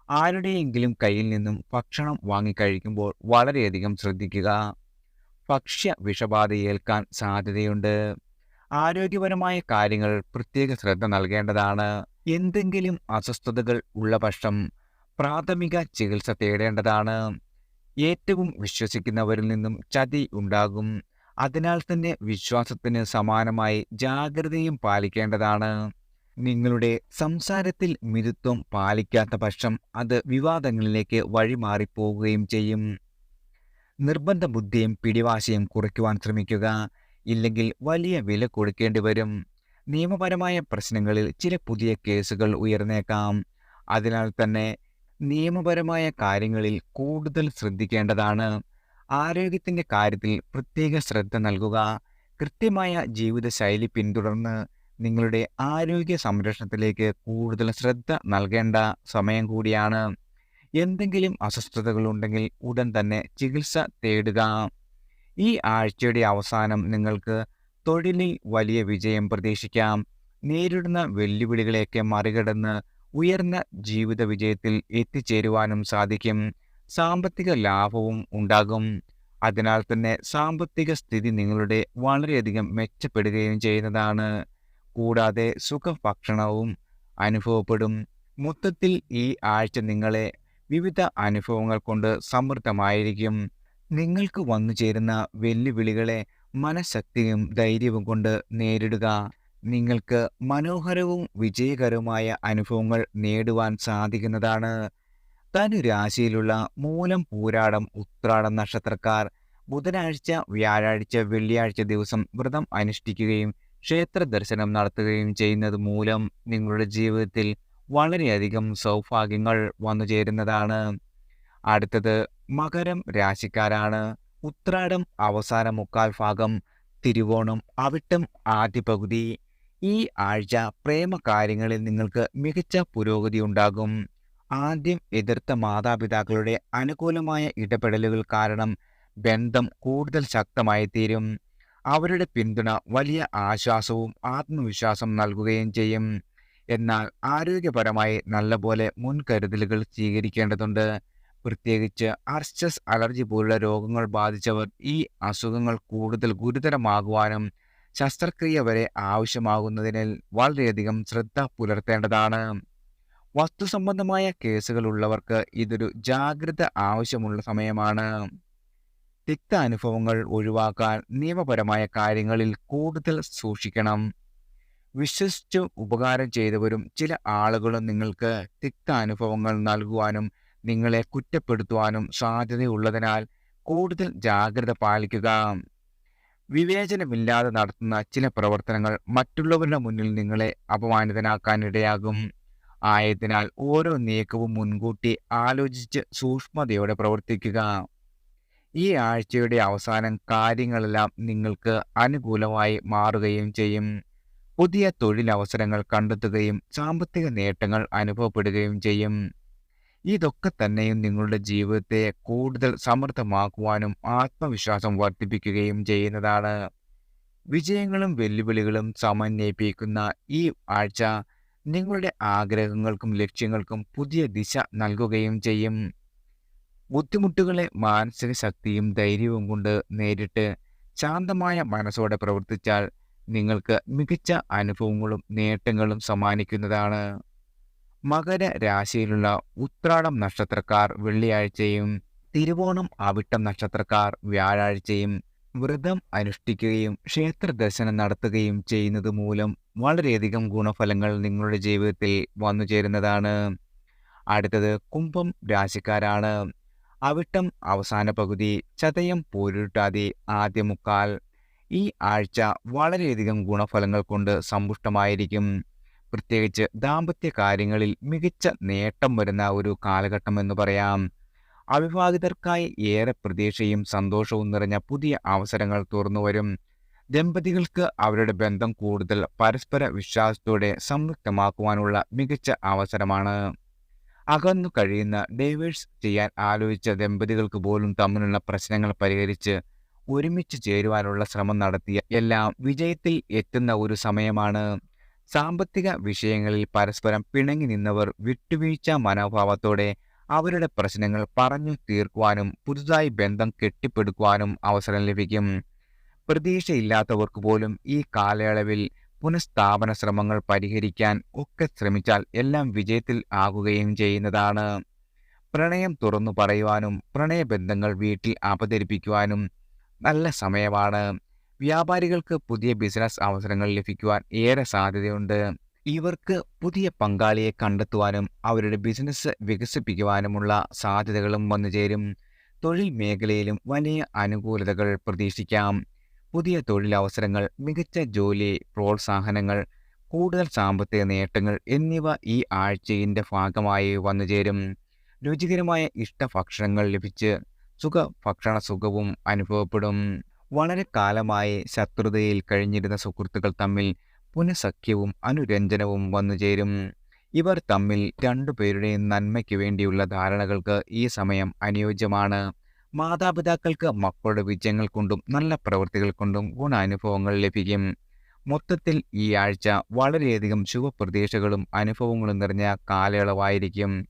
ആരുടെയെങ്കിലും കയ്യിൽ നിന്നും ഭക്ഷണം വാങ്ങിക്കഴിക്കുമ്പോൾ വളരെയധികം ശ്രദ്ധിക്കുക. ഭക്ഷ്യ വിഷബാധ ഏൽക്കാൻ സാധ്യതയുണ്ട്. ആരോഗ്യപരമായ കാര്യങ്ങൾ പ്രത്യേക ശ്രദ്ധ നൽകേണ്ടതാണ്. എന്തെങ്കിലും അസ്വസ്ഥതകൾ ഉള്ള പക്ഷം പ്രാഥമിക ചികിത്സ തേടേണ്ടതാണ്. ഏറ്റവും വിശ്വസിക്കുന്നവരിൽ നിന്നും ചതി ഉണ്ടാകും. അതിനാൽ തന്നെ വിശ്വാസത്തിന് സമാനമായി ജാഗ്രതയും പാലിക്കേണ്ടതാണ്. നിങ്ങളുടെ സംസാരത്തിൽ മിതത്വം പാലിക്കാത്ത പക്ഷം അത് വിവാദങ്ങളിലേക്ക് വഴിമാറിപ്പോവുകയും ചെയ്യും. നിർബന്ധ ബുദ്ധിയും പിടിവാശിയും കുറയ്ക്കുവാൻ ശ്രമിക്കുക. ഇല്ലെങ്കിൽ വലിയ വില കൊടുക്കേണ്ടി വരും. നിയമപരമായ പ്രശ്നങ്ങളിൽ ചില പുതിയ കേസുകൾ ഉയർന്നേക്കാം. അതിനാൽ തന്നെ നിയമപരമായ കാര്യങ്ങളിൽ കൂടുതൽ ശ്രദ്ധിക്കേണ്ടതാണ്. ആരോഗ്യത്തിന്റെ കാര്യത്തിൽ പ്രത്യേക ശ്രദ്ധ നൽകുക. കൃത്യമായ ജീവിതശൈലി പിന്തുടർന്ന് നിങ്ങളുടെ ആരോഗ്യ സംരക്ഷണത്തിലേക്ക് കൂടുതൽ ശ്രദ്ധ നൽകേണ്ട സമയം കൂടിയാണ്. എന്തെങ്കിലും അസ്വസ്ഥതകളുണ്ടെങ്കിൽ ഉടൻ തന്നെ ചികിത്സ തേടുക. ഈ ആഴ്ചയുടെ അവസാനം നിങ്ങൾക്ക് തൊഴിലിൽ വലിയ വിജയം പ്രതീക്ഷിക്കാം. നേരിടുന്ന വെല്ലുവിളികളെയൊക്കെ മറികടന്ന് ഉയർന്ന ജീവിത വിജയത്തിൽ എത്തിച്ചേരുവാനും സാധിക്കും. സാമ്പത്തിക ലാഭവും ഉണ്ടാകും. അതിനാൽ തന്നെ സാമ്പത്തിക സ്ഥിതി നിങ്ങളുടെ വളരെയധികം മെച്ചപ്പെടുകയും ചെയ്യുന്നതാണ്. കൂടാതെ സുഖഭക്ഷണവും അനുഭവപ്പെടും. മൊത്തത്തിൽ ഈ ആഴ്ച നിങ്ങളെ വിവിധ അനുഭവങ്ങൾ കൊണ്ട് സമൃദ്ധമായിരിക്കും. നിങ്ങൾക്ക് വന്നു ചേരുന്ന വെല്ലുവിളികളെ മനഃശക്തിയും ധൈര്യവും കൊണ്ട് നേരിടുക. നിങ്ങൾക്ക് മനോഹരവും വിജയകരവുമായ അനുഭവങ്ങൾ നേടുവാൻ സാധിക്കുന്നതാണ്. ധനുരാശിയിലുള്ള മൂലം പൂരാടം ഉത്രാടം നക്ഷത്രക്കാർ ബുധനാഴ്ച, വ്യാഴാഴ്ച, വെള്ളിയാഴ്ച ദിവസം വ്രതം അനുഷ്ഠിക്കുകയും ക്ഷേത്ര ദർശനം നടത്തുകയും ചെയ്യുന്നത് മൂലം നിങ്ങളുടെ ജീവിതത്തിൽ വളരെയധികം സൗഭാഗ്യങ്ങൾ വന്നു ചേരുന്നതാണ്. അടുത്തത് മകരം രാശിക്കാരാണ്. ഉത്രാടം അവസാന മുക്കാൽ ഭാഗം, തിരുവോണം അവിട്ടം ആദ്യ പകുതി. ഈ ആഴ്ച പ്രേമകാര്യങ്ങളിൽ നിങ്ങൾക്ക് മികച്ച പുരോഗതി ഉണ്ടാകും. ആദ്യം എതിർത്ത മാതാപിതാക്കളുടെ അനുകൂലമായ ഇടപെടലുകൾ കാരണം ബന്ധം കൂടുതൽ ശക്തമായി തീരും. അവരുടെ പിന്തുണ വലിയ ആശ്വാസവും ആത്മവിശ്വാസം നൽകുകയും ചെയ്യും. എന്നാൽ ആരോഗ്യപരമായി നല്ലപോലെ മുൻകരുതലുകൾ സ്വീകരിക്കേണ്ടതുണ്ട്. പ്രത്യേകിച്ച് അർശസ് അലർജി പോലുള്ള രോഗങ്ങൾ ബാധിച്ചവർ ഈ അസുഖങ്ങൾ കൂടുതൽ ഗുരുതരമാകുവാനും ശസ്ത്രക്രിയ വരെ ആവശ്യമാകുന്നതിനാൽ വളരെയധികം ശ്രദ്ധ പുലർത്തേണ്ടതാണ്. വസ്തുസംബന്ധമായ കേസുകളുള്ളവർക്ക് ഇതൊരു ജാഗ്രത ആവശ്യമുള്ള സമയമാണ്. തിക്ത അനുഭവങ്ങൾ ഒഴിവാക്കാൻ നിയമപരമായ കാര്യങ്ങളിൽ കൂടുതൽ സൂക്ഷിക്കണം. വിശ്വസിച്ച് ഉപകാരം ചെയ്തവരും ചില ആളുകളും നിങ്ങൾക്ക് തിക്ത അനുഭവങ്ങൾ നൽകുവാനും നിങ്ങളെ കുറ്റപ്പെടുത്തുവാനും സാധ്യതയുള്ളതിനാൽ കൂടുതൽ ജാഗ്രത പാലിക്കുക. വിവേചനമില്ലാതെ നടത്തുന്ന ചില പ്രവർത്തനങ്ങൾ മറ്റുള്ളവരുടെ മുന്നിൽ നിങ്ങളെ അപമാനിതനാക്കാനിടയാകും. ആയതിനാൽ ഓരോ നീക്കവും മുൻകൂട്ടി ആലോചിച്ച് സൂക്ഷ്മതയോടെ പ്രവർത്തിക്കുക. ഈ ആഴ്ചയുടെ അവസാനം കാര്യങ്ങളെല്ലാം നിങ്ങൾക്ക് അനുകൂലമായി മാറുകയും ചെയ്യും. പുതിയ തൊഴിലവസരങ്ങൾ കണ്ടെത്തുകയും സാമ്പത്തിക നേട്ടങ്ങൾ അനുഭവപ്പെടുകയും ചെയ്യും. ഇതൊക്കെ തന്നെയും നിങ്ങളുടെ ജീവിതത്തെ കൂടുതൽ സമൃദ്ധമാക്കുവാനും ആത്മവിശ്വാസം വർദ്ധിപ്പിക്കുകയും ചെയ്യുന്നതാണ്. വിജയങ്ങളും വെല്ലുവിളികളും സമന്വയിപ്പിക്കുന്ന ഈ ആഴ്ച നിങ്ങളുടെ ആഗ്രഹങ്ങൾക്കും ലക്ഷ്യങ്ങൾക്കും പുതിയ ദിശ നൽകുകയും ചെയ്യും. ബുദ്ധിമുട്ടുകളെ മാനസിക ശക്തിയും ധൈര്യവും കൊണ്ട് നേരിട്ട് ശാന്തമായ മനസ്സോടെ പ്രവർത്തിച്ചാൽ നിങ്ങൾക്ക് മികച്ച അനുഭവങ്ങളും നേട്ടങ്ങളും സമ്മാനിക്കുന്നതാണ്. മകര രാശിയിലുള്ള ഉത്രാടം നക്ഷത്രക്കാർ വെള്ളിയാഴ്ചയും തിരുവോണം അവിട്ടം നക്ഷത്രക്കാർ വ്യാഴാഴ്ചയും വ്രതം അനുഷ്ഠിക്കുകയും ക്ഷേത്ര ദർശനം നടത്തുകയും ചെയ്യുന്നത് മൂലം വളരെയധികം ഗുണഫലങ്ങൾ നിങ്ങളുടെ ജീവിതത്തിൽ വന്നു ചേരുന്നതാണ്. അടുത്തത് കുംഭം രാശിക്കാരാണ്. അവിട്ടം അവസാന പകുതി, ചതയം പോരുട്ടാതി ആദ്യ മുക്കാൽ. ഈ ആഴ്ച വളരെയധികം ഗുണഫലങ്ങൾ കൊണ്ട് സമ്പുഷ്ടമായിരിക്കും. പ്രത്യേകിച്ച് ദാമ്പത്യ കാര്യങ്ങളിൽ മികച്ച നേട്ടം വരുന്ന ഒരു കാലഘട്ടം എന്ന് പറയാം. അവിവാഹിതർക്കായി ഏറെ പ്രതീക്ഷയും സന്തോഷവും നിറഞ്ഞ പുതിയ അവസരങ്ങൾ തുറന്നുവരും. ദമ്പതികൾക്ക് അവരുടെ ബന്ധം കൂടുതൽ പരസ്പര വിശ്വാസത്തോടെ സംയുക്തമാക്കുവാനുള്ള മികച്ച അവസരമാണ്. അകന്നു കഴിയുന്ന ഡൈവേഴ്സ് ചെയ്യാൻ ആലോചിച്ച ദമ്പതികൾക്ക് പോലും തമ്മിലുള്ള പ്രശ്നങ്ങൾ പരിഹരിച്ച് ഒരുമിച്ച് ചേരുവാനുള്ള ശ്രമം നടത്തിയ എല്ലാം വിജയത്തിൽ എത്തുന്ന ഒരു സമയമാണ്. സാമ്പത്തിക വിഷയങ്ങളിൽ പരസ്പരം പിണങ്ങി നിന്നവർ വിട്ടുവീഴ്ച മനോഭാവത്തോടെ അവരുടെ പ്രശ്നങ്ങൾ പറഞ്ഞു തീർക്കുവാനും പുതുതായി ബന്ധം കെട്ടിപ്പടുക്കുവാനും അവസരം ലഭിക്കും. പ്രതീക്ഷയില്ലാത്തവർക്ക് പോലും ഈ കാലയളവിൽ പുനഃസ്ഥാപന ശ്രമങ്ങൾ പരിഹരിക്കാൻ ഒക്കെ ശ്രമിച്ചാൽ എല്ലാം വിജയത്തിൽ ആകുകയും ചെയ്യുന്നതാണ്. പ്രണയം തുറന്നു പറയുവാനും പ്രണയബന്ധങ്ങൾ വീട്ടിൽ അവതരിപ്പിക്കുവാനും നല്ല സമയമാണ്. വ്യാപാരികൾക്ക് പുതിയ ബിസിനസ് അവസരങ്ങൾ ലഭിക്കുവാൻ ഏറെ സാധ്യതയുണ്ട്. ഇവർക്ക് പുതിയ പങ്കാളിയെ കണ്ടെത്തുവാനും അവരുടെ ബിസിനസ് വികസിപ്പിക്കുവാനുമുള്ള സാധ്യതകളും വന്നുചേരും. തൊഴിൽ മേഖലയിലും വലിയ അനുകൂലതകൾ പ്രതീക്ഷിക്കാം. പുതിയ തൊഴിലവസരങ്ങൾ, മികച്ച ജോലി, പ്രോത്സാഹനങ്ങൾ, കൂടുതൽ സാമ്പത്തിക നേട്ടങ്ങൾ എന്നിവ ഈ ആഴ്ചയുടെ ഭാഗമായി വന്നുചേരും. രുചികരമായ ഇഷ്ടഭക്ഷണങ്ങൾ ലഭിച്ച് ഭക്ഷണ സുഖവും അനുഭവപ്പെടും. വളരെ കാലമായി ശത്രുതയിൽ കഴിഞ്ഞിരുന്ന സുഹൃത്തുക്കൾ തമ്മിൽ പുനഃസഖ്യവും അനുരഞ്ജനവും വന്നുചേരും. ഇവർ തമ്മിൽ രണ്ടുപേരുടെയും നന്മയ്ക്ക് വേണ്ടിയുള്ള ധാരണകൾക്ക് ഈ സമയം അനുയോജ്യമാണ്. മാതാപിതാക്കൾക്ക് മക്കളുടെ വിജയങ്ങൾ കൊണ്ടും നല്ല പ്രവൃത്തികൾ കൊണ്ടും ഗുണാനുഭവങ്ങൾ ലഭിക്കും. മൊത്തത്തിൽ ഈ ആഴ്ച വളരെയധികം ശുഭപ്രതീക്ഷകളും അനുഭവങ്ങളും നിറഞ്ഞ കാലയളവായിരിക്കും.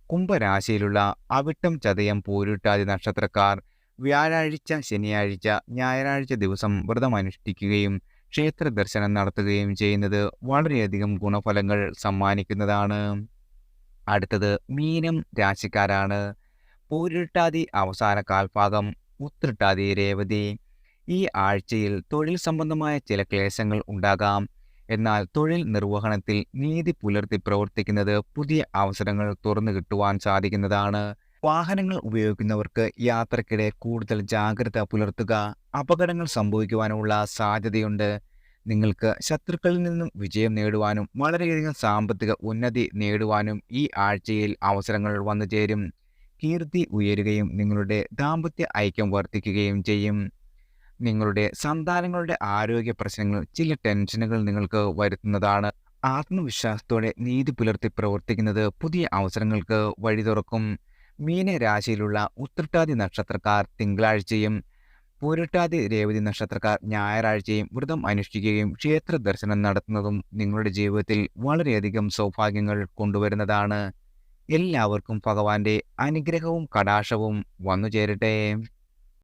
കുംഭരാശിയിലുള്ള അവിട്ടം ചതയം പൂരുട്ടാതി നക്ഷത്രക്കാർ വ്യാഴാഴ്ച, ശനിയാഴ്ച, ഞായറാഴ്ച ദിവസം വ്രതമനുഷ്ഠിക്കുകയും ക്ഷേത്ര ദർശനം നടത്തുകയും ചെയ്യുന്നത് വളരെയധികം ഗുണഫലങ്ങൾ സമ്മാനിക്കുന്നതാണ്. അടുത്തത് മീനം രാശിക്കാരാണ്. പൂരുരുട്ടാതി അവസാന കാൽഭാഗം, ഉത്രട്ടാതി രേവതി. ഈ ആഴ്ചയിൽ തൊഴിൽ സംബന്ധമായ ചില ക്ലേശങ്ങൾ ഉണ്ടാകാം. എന്നാൽ തൊഴിൽ നിർവഹണത്തിൽ നീതി പുലർത്തി പ്രവർത്തിക്കുന്നത് പുതിയ അവസരങ്ങൾ തുറന്നു കിട്ടുവാൻ സാധിക്കുന്നതാണ്. വാഹനങ്ങൾ ഉപയോഗിക്കുന്നവർക്ക് യാത്രക്കിടെ കൂടുതൽ ജാഗ്രത പുലർത്തുക. അപകടങ്ങൾ സംഭവിക്കുവാനുള്ള സാധ്യതയുണ്ട്. നിങ്ങൾക്ക് ശത്രുക്കളിൽ നിന്നും വിജയം നേടുവാനും വളരെയധികം സാമ്പത്തിക ഉന്നതി നേടുവാനും ഈ ആഴ്ചയിൽ അവസരങ്ങൾ വന്നു ചേരും. കീർത്തി ഉയരുകയും നിങ്ങളുടെ ദാമ്പത്യ ഐക്യം വർദ്ധിക്കുകയും ചെയ്യും. നിങ്ങളുടെ സന്താനങ്ങളുടെ ആരോഗ്യ പ്രശ്നങ്ങൾ ചില ടെൻഷനുകൾ നിങ്ങൾക്ക് വരുത്തുന്നതാണ്. ആത്മവിശ്വാസത്തോടെ നീതി പുലർത്തി പ്രവർത്തിക്കുന്നത് പുതിയ അവസരങ്ങൾക്ക് വഴി തുറക്കും. മീനരാശിയിലുള്ള ഉത്രട്ടാതി നക്ഷത്രക്കാർ തിങ്കളാഴ്ചയും പൂരട്ടാതി രേവതി നക്ഷത്രക്കാർ ഞായറാഴ്ചയും വ്രതം അനുഷ്ഠിക്കുകയും ക്ഷേത്ര ദർശനം നടത്തുന്നതും നിങ്ങളുടെ ജീവിതത്തിൽ വളരെയധികം സൗഭാഗ്യങ്ങൾ കൊണ്ടുവരുന്നതാണ്. എല്ലാവർക്കും ഭഗവാന്റെ അനുഗ്രഹവും കടാക്ഷവും വന്നു ചേരട്ടെ.